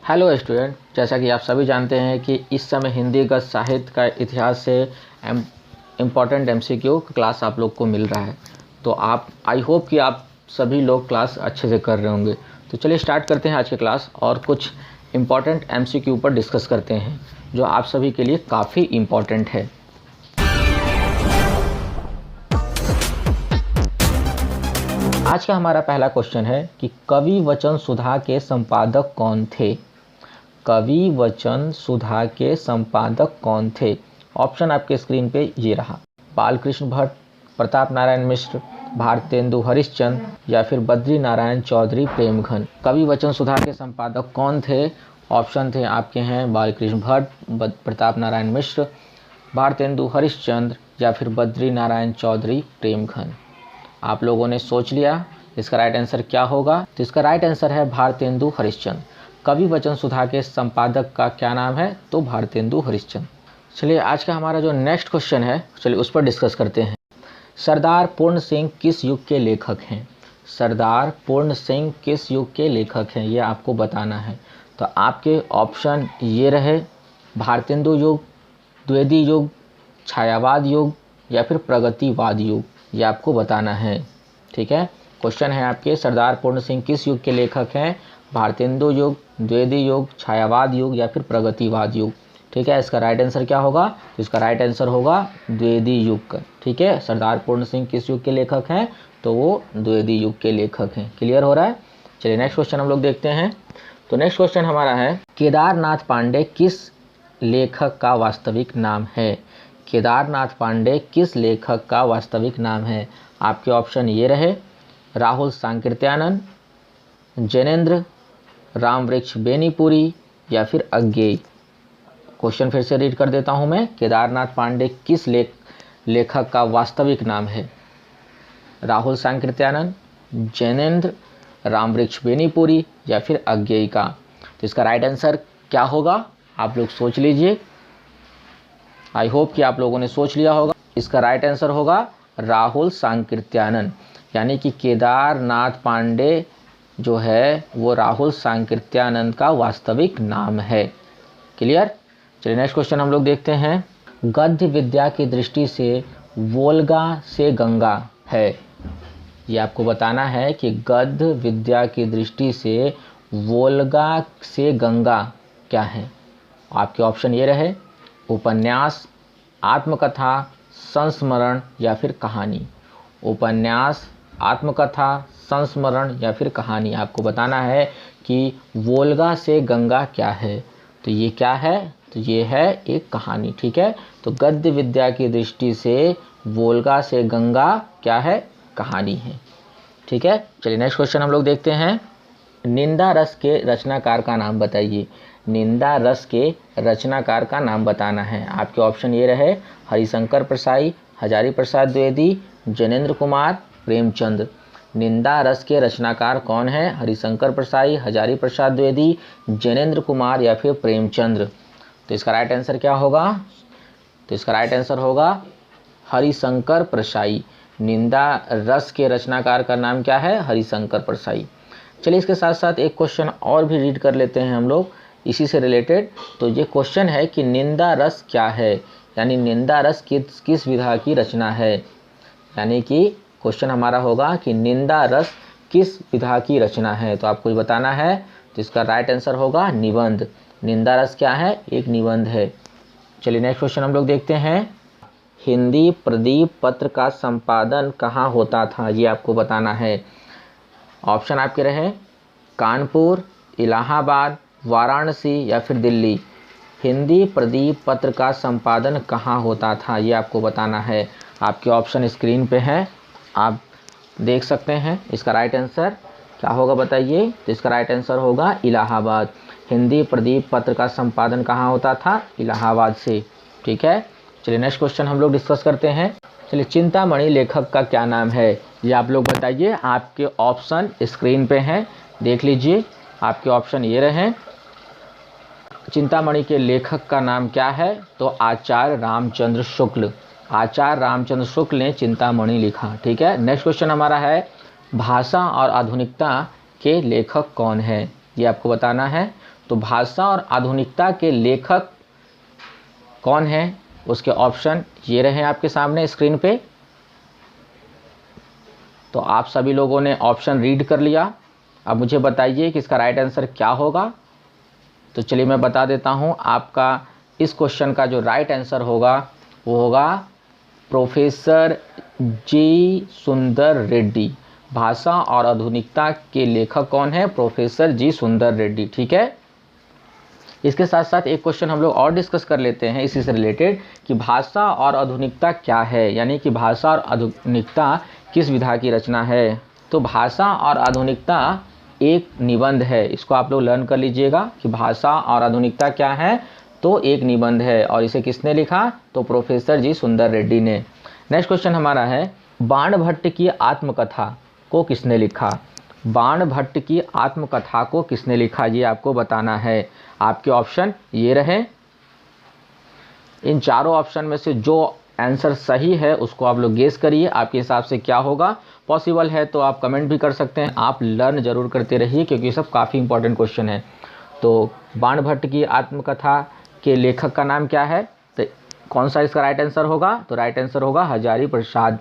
Hello student, जैसा कि आप सभी जानते हैं कि इस समय हिंदी का साहित्य का इतिहास से इम्पॉर्टेंट एमसीक्यू क्लास आप लोग को मिल रहा है। तो आप आई होप कि आप सभी लोग क्लास अच्छे से कर रहे होंगे। तो चलिए स्टार्ट करते हैं आज की क्लास और कुछ इम्पॉर्टेंट एमसीक्यू पर डिस्कस करते हैं जो आप सभी के लिए काफ़ी इम्पॉर्टेंट है। आज का हमारा पहला क्वेश्चन है कि कवि वचन सुधा के संपादक कौन थे। कवि वचन सुधा के संपादक कौन थे? ऑप्शन आपके स्क्रीन पे ये रहा। बालकृष्ण भट्ट, प्रताप नारायण मिश्र, भारतेंदु हरिश्चंद्र या फिर बद्री नारायण चौधरी प्रेमघन। कवि वचन सुधा के संपादक कौन थे? ऑप्शन थे आपके हैं बालकृष्ण भट्ट, प्रताप नारायण मिश्र, भारतेंदु हरिश्चंद्र या फिर बद्री नारायण चौधरी प्रेमघन। आप लोगों ने सोच लिया इसका राइट आंसर क्या होगा? तो इसका राइट आंसर है भारतेंदु हरिश्चंद्र। कवि वचन सुधा के संपादक का क्या नाम है? तो भारतेंदु हरिश्चंद्र। चलिए आज का हमारा जो नेक्स्ट क्वेश्चन है, चलिए उस पर डिस्कस करते हैं। सरदार पूर्ण सिंह किस युग के लेखक हैं? सरदार पूर्ण सिंह किस युग के लेखक हैं, ये आपको बताना है। तो आपके ऑप्शन ये रहे, भारतेंदु युग, द्विवेदी युग, छायावाद युग या फिर प्रगतिवाद युग, ये आपको बताना है। ठीक है, क्वेश्चन है आपके, सरदार पूर्ण सिंह किस युग के लेखक हैं? भारतेंदु युग, द्विवेदी युग, छायावाद युग या फिर प्रगतिवाद युग। ठीक है, इसका राइट आंसर क्या होगा? तो इसका राइट आंसर होगा द्विवेदी युग का। ठीक है, सरदार पूर्ण सिंह किस युग के लेखक हैं? तो वो द्विवेदी युग के लेखक हैं। क्लियर हो रहा है? चलिए नेक्स्ट क्वेश्चन हम लोग देखते हैं। तो नेक्स्ट क्वेश्चन हमारा है, केदारनाथ पांडे किस लेखक का वास्तविक नाम है? केदारनाथ पांडे किस लेखक का वास्तविक नाम है? आपके ऑप्शन ये रहे, राहुल सांकृत्यानंद, जैनेन्द्र, रामवृक्ष बेनीपुरी या फिर अज्ञेय। क्वेश्चन फिर से रीड कर देता हूं मैं, केदारनाथ पांडे किस लेखक का वास्तविक नाम है? राहुल सांकृत्यानंद, जैनेन्द्र, रामवृक्ष बेनीपुरी या फिर अज्ञेय का। तो इसका राइट आंसर क्या होगा? आप लोग सोच लीजिए। आई होप कि आप लोगों ने सोच लिया होगा। इसका राइट आंसर होगा राहुल सांकृत्यानंद, यानी कि केदारनाथ पांडे जो है वो राहुल सांकृत्यानंद का वास्तविक नाम है। क्लियर? चलिए नेक्स्ट क्वेश्चन हम लोग देखते हैं। गद्य विद्या की दृष्टि से वोल्गा से गंगा है, ये आपको बताना है कि गद्य विद्या की दृष्टि से वोल्गा से गंगा क्या है? आपके ऑप्शन ये रहे, उपन्यास, आत्मकथा, संस्मरण या फिर कहानी। उपन्यास, आत्मकथा, संस्मरण या फिर कहानी। आपको बताना है कि वोल्गा से गंगा क्या है। तो ये क्या है? तो ये है एक कहानी। ठीक है, तो गद्य विद्या की दृष्टि से वोल्गा से गंगा क्या है? कहानी है। ठीक है, चलिए नेक्स्ट क्वेश्चन हम लोग देखते हैं। निंदा रस के रचनाकार का नाम बताइए। निंदा रस के रचनाकार का नाम बताना है। आपके ऑप्शन ये रहे, हरिशंकर प्रसाई, हजारी प्रसाद द्विवेदी, जैनेन्द्र कुमार, प्रेमचंद। निंदा रस के रचनाकार कौन है? हरिशंकर प्रसाई, हजारी प्रसाद द्विवेदी, जैनेन्द्र कुमार या फिर प्रेमचंद। तो इसका राइट आंसर क्या होगा? तो इसका राइट आंसर होगा हरिशंकर प्रसाई। निंदा रस के रचनाकार का नाम क्या है? हरिशंकर प्रसाई। चलिए इसके साथ साथ एक क्वेश्चन और भी रीड कर लेते हैं हम लोग इसी से रिलेटेड। तो ये क्वेश्चन है कि निंदा रस क्या है, यानी निंदा रस किस विधा की रचना है। यानी कि क्वेश्चन हमारा होगा कि निंदा रस किस विधा की रचना है। तो आपको बताना है। तो इसका राइट आंसर होगा निबंध। निंदा रस क्या है? एक निबंध है। चलिए नेक्स्ट क्वेश्चन हम लोग देखते हैं। हिंदी प्रदीप पत्र का संपादन कहाँ होता था, ये आपको बताना है। ऑप्शन आपके रहे, कानपुर, इलाहाबाद, वाराणसी या फिर दिल्ली। हिंदी प्रदीप पत्र का संपादन कहाँ होता था, ये आपको बताना है। आपके ऑप्शन स्क्रीन पे हैं, आप देख सकते हैं। इसका राइट आंसर क्या होगा बताइए? तो इसका राइट आंसर होगा इलाहाबाद। हिंदी प्रदीप पत्र का संपादन कहाँ होता था? इलाहाबाद से। ठीक है, चलिए नेक्स्ट क्वेश्चन हम लोग डिस्कस करते हैं। चलिए, चिंतामणि लेखक का क्या नाम है, ये आप लोग बताइए। आपके ऑप्शन स्क्रीन पे हैं, देख लीजिए। आपके ऑप्शन ये रहे, चिंतामणि के लेखक का नाम क्या है? तो आचार्य रामचंद्र शुक्ल। आचार्य रामचंद्र शुक्ल ने चिंतामणि लिखा। ठीक है, नेक्स्ट क्वेश्चन हमारा है, भाषा और आधुनिकता के लेखक कौन है? ये आपको बताना है। तो भाषा और आधुनिकता के लेखक कौन है, उसके ऑप्शन ये रहे आपके सामने स्क्रीन पे। तो आप सभी लोगों ने ऑप्शन रीड कर लिया। अब मुझे बताइए कि इसका राइट आंसर क्या होगा। तो चलिए मैं बता देता हूँ, आपका इस क्वेश्चन का जो राइट आंसर होगा वो होगा प्रोफेसर जी सुंदर रेड्डी। भाषा और आधुनिकता के लेखक कौन है? प्रोफेसर जी सुंदर रेड्डी। ठीक है, इसके साथ साथ एक क्वेश्चन हम लोग और डिस्कस कर लेते हैं इसी से रिलेटेड कि भाषा और आधुनिकता क्या है, यानी कि भाषा और आधुनिकता किस विधा की रचना है। तो भाषा और आधुनिकता एक निबंध है, इसको आप लोग लर्न कर लीजिएगा कि भाषा और आधुनिकता क्या है। तो एक निबंध है और इसे किसने लिखा? तो प्रोफेसर जी सुंदर रेड्डी ने। नेक्स्ट क्वेश्चन हमारा है, बाणभट्ट की आत्मकथा को किसने लिखा? बाणभट्ट की आत्मकथा को किसने लिखा, ये आपको बताना है। आपके ऑप्शन ये रहे। इन चारों ऑप्शन में से जो आंसर सही है उसको आप लोग गेस करिए, आपके हिसाब से क्या होगा। पॉसिबल है तो आप कमेंट भी कर सकते हैं। आप लर्न जरूर करते रहिए क्योंकि ये सब काफ़ी इंपॉर्टेंट क्वेश्चन है। तो बाणभट्ट की आत्मकथा के लेखक का नाम क्या है? तो कौन सा इसका राइट आंसर होगा? तो राइट आंसर होगा हजारी प्रसाद।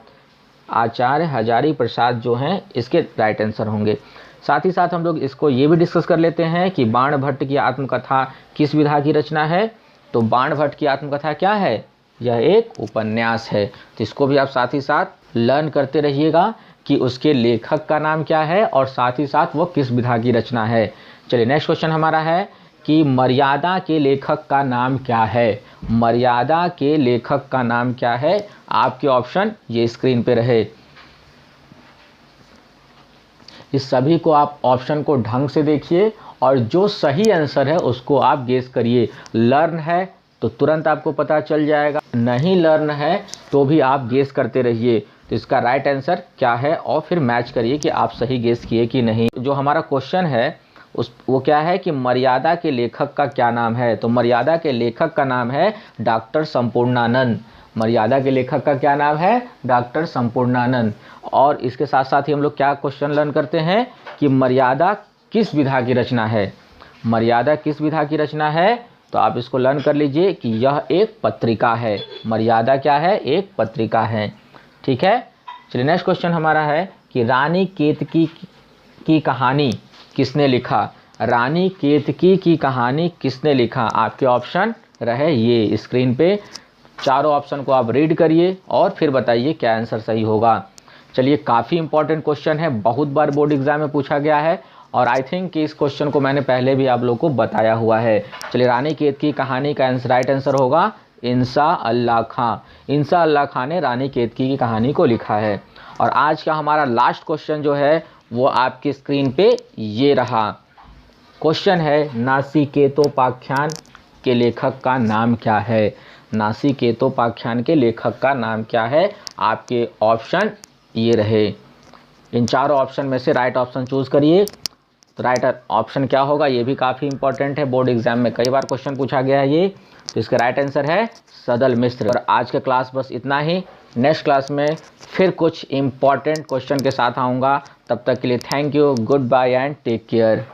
आचार्य हजारी प्रसाद जो हैं इसके राइट आंसर होंगे। साथ ही साथ हम लोग इसको ये भी डिस्कस कर लेते हैं कि बाणभट्ट की आत्मकथा किस विधा की रचना है। तो बाणभट्ट की आत्मकथा क्या है? यह एक उपन्यास है। तो इसको भी आप साथ ही साथ लर्न करते रहिएगा कि उसके लेखक का नाम क्या है और साथ ही साथ वो किस विधा की रचना है। चलिए नेक्स्ट क्वेश्चन हमारा है कि मर्यादा के लेखक का नाम क्या है? मर्यादा के लेखक का नाम क्या है? आपके ऑप्शन ये स्क्रीन पे रहे। इस सभी को आप ऑप्शन को ढंग से देखिए और जो सही आंसर है उसको आप गेस करिए। लर्न है तो तुरंत आपको पता चल जाएगा, नहीं लर्न है तो भी आप गेस करते रहिए। तो इसका राइट आंसर क्या है और फिर मैच करिए कि आप सही गेस किए कि नहीं। जो हमारा क्वेश्चन है वो क्या है कि मर्यादा के लेखक का क्या नाम है? तो मर्यादा के लेखक का नाम है डॉक्टर संपूर्णानंद। मर्यादा के लेखक का क्या नाम है? डॉक्टर संपूर्णानंद। और इसके साथ साथ ही हम लोग क्या क्वेश्चन लर्न करते हैं कि मर्यादा किस विधा की रचना है? मर्यादा किस विधा की रचना है? तो आप इसको लर्न कर लीजिए कि यह एक पत्रिका है। मर्यादा क्या है? एक पत्रिका है। ठीक है, चलिए नेक्स्ट क्वेश्चन हमारा है कि रानी केतकी की कहानी किसने लिखा? रानी केतकी की कहानी किसने लिखा? आपके ऑप्शन रहे ये स्क्रीन पे। चारों ऑप्शन को आप रीड करिए और फिर बताइए क्या आंसर सही होगा। चलिए, काफ़ी इंपॉर्टेंट क्वेश्चन है, बहुत बार बोर्ड एग्जाम में पूछा गया है और आई थिंक कि इस क्वेश्चन को मैंने पहले भी आप लोग को बताया हुआ है। चलिए, रानी केतकी कहानी का राइट आंसर होगा इंसा अल्लाह खां। इंसा अल्लाह खां ने रानी केतकी की कहानी को लिखा है। और आज का हमारा लास्ट क्वेश्चन जो है वो आपकी स्क्रीन पे ये रहा। क्वेश्चन है, नासिकेतोपाख्यान के लेखक का नाम क्या है? नासिकेतोपाख्यान के लेखक का नाम क्या है? आपके ऑप्शन ये रहे। इन चारों ऑप्शन में से राइट ऑप्शन चूज करिए। तो राइट ऑप्शन क्या होगा ये भी काफ़ी इंपॉर्टेंट है, बोर्ड एग्जाम में कई बार क्वेश्चन पूछा गया है ये। तो इसका राइट आंसर है सदल मिश्र। और आज का क्लास बस इतना ही। नेक्स्ट क्लास में फिर कुछ इंपॉर्टेंट क्वेश्चन के साथ आऊँगा। तब तक के लिए thank you, good bye and take care.